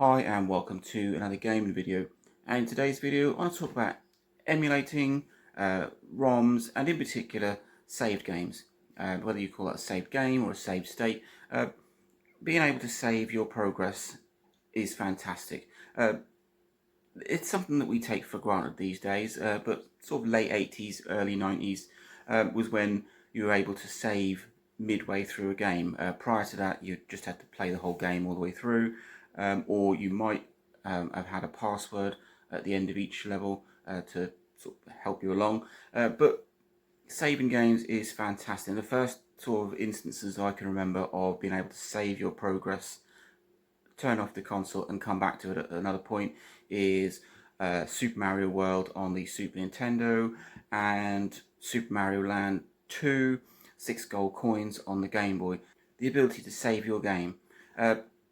Hi and welcome to another gaming video, and in today's video I want to talk about emulating ROMs and in particular saved games. Whether you call it a saved game or a saved state, being able to save your progress is fantastic. It's something that we take for granted these days, but sort of late 80s, early 90s was when you were able to save midway through a game. Prior to that, you just had to play the whole game all the way through, or you might have had a password at the end of each level to sort of help you along. But saving games is fantastic. And the first sort of instances I can remember of being able to save your progress, turn off the console and come back to it at another point is Super Mario World on the Super Nintendo and Super Mario Land 2, 6 gold coins on the Game Boy. The ability to save your game.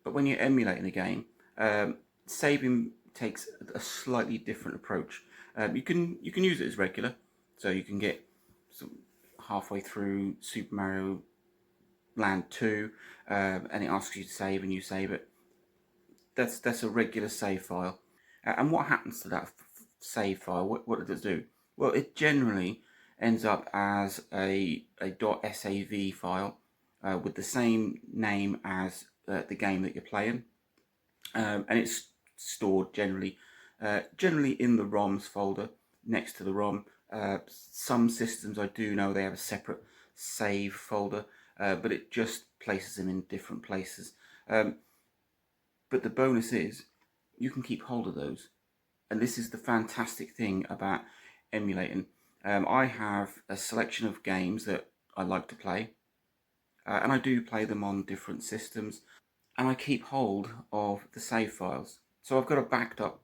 But when you're emulating a game, saving takes a slightly different approach. You can use it as regular, so you can get halfway through Super Mario Land 2 and it asks you to save and you save it. That's a regular save file. And what happens to that save file? What does it do? Well, it generally ends up as a .sav file with the same name as the game that you're playing, and it's stored generally in the ROMs folder next to the ROM. Some systems I do know they have a separate save folder, but it just places them in different places. But the bonus is you can keep hold of those. And this is the fantastic thing about emulating. I have a selection of games that I like to play, and I do play them on different systems, and I keep hold of the save files. So I've got a backed up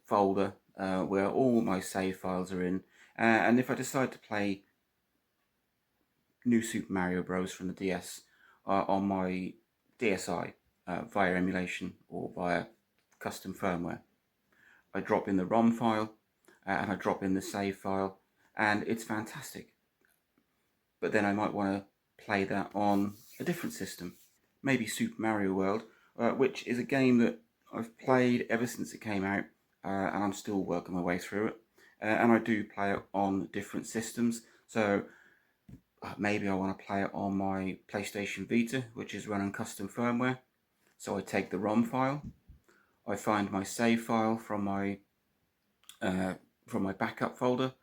folder where all my save files are in, and if I decide to play New Super Mario Bros. From the DS on my DSi via emulation or via custom firmware, I drop in the ROM file and I drop in the save file, and it's fantastic. But then I might want to play that on a different system, maybe Super Mario World, which is a game that I've played ever since it came out, and I'm still working my way through it. And I do play it on different systems, so maybe I want to play it on my PlayStation Vita, which is running custom firmware. So I take the ROM file, I find my save file from my backup folder,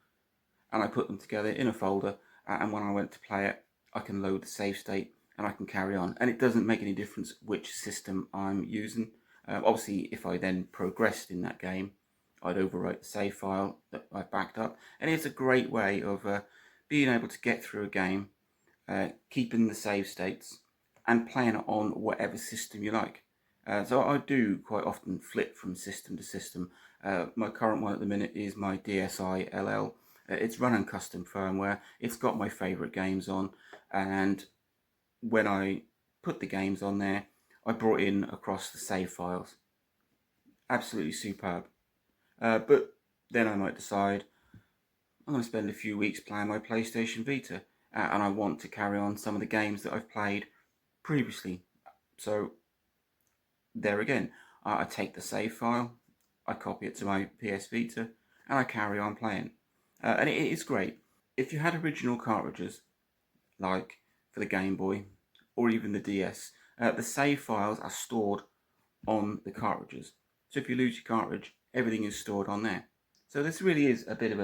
and I put them together in a folder. And when I went to play it, I can load the save state and I can carry on. And it doesn't make any difference which system I'm using. Obviously, if I then progressed in that game, I'd overwrite the save file that I backed up. And it's a great way of being able to get through a game, keeping the save states, and playing it on whatever system you like. So I do quite often flip from system to system. My current one at the minute is my DSi LL. It's running custom firmware. It's got my favourite games on, and when I put the games on there, I brought in across the save files. Absolutely superb. But then I might decide I'm going to spend a few weeks playing my PlayStation Vita, and I want to carry on some of the games that I've played previously. So there again, I take the save file, I copy it to my PS Vita, and I carry on playing. And it is great. If you had original cartridges, like for the Game Boy or even the DS, the save files are stored on the cartridges. So if you lose your cartridge, everything is stored on there. So this really is a bit of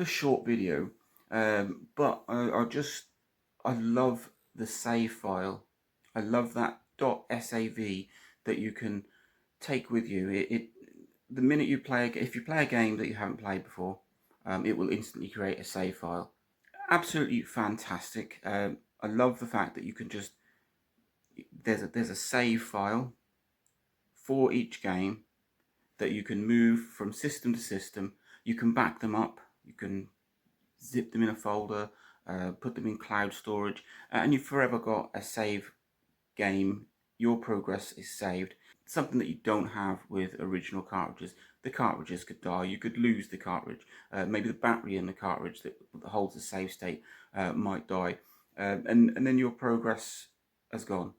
a short video, but I love the save file. I love that .sav that you can take with you. The minute you play, if you play a game that you haven't played before, it will instantly create a save file. Absolutely fantastic. I love the fact that you can just there's a save file for each game that you can move from system to system. You can back them up. You can zip them in a folder, put them in cloud storage, and you've forever got a save game. Your progress is saved. Something that you don't have with original cartridges. The cartridges could die. You could lose the cartridge. Maybe the battery in the cartridge that holds the save state might die, and then your progress has gone.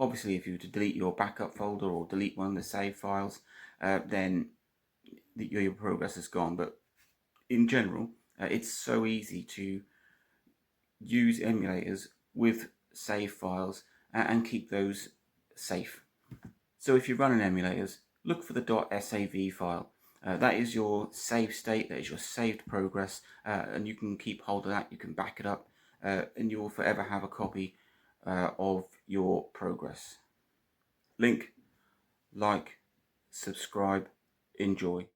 Obviously, if you were to delete your backup folder or delete one of the save files, then your progress is gone. But in general, it's so easy to use emulators with save files and keep those safe. So if you're running emulators, look for the .sav file. That is your save state, that is your saved progress, and you can keep hold of that, you can back it up, and you will forever have a copy of your progress. Link, like, subscribe, enjoy.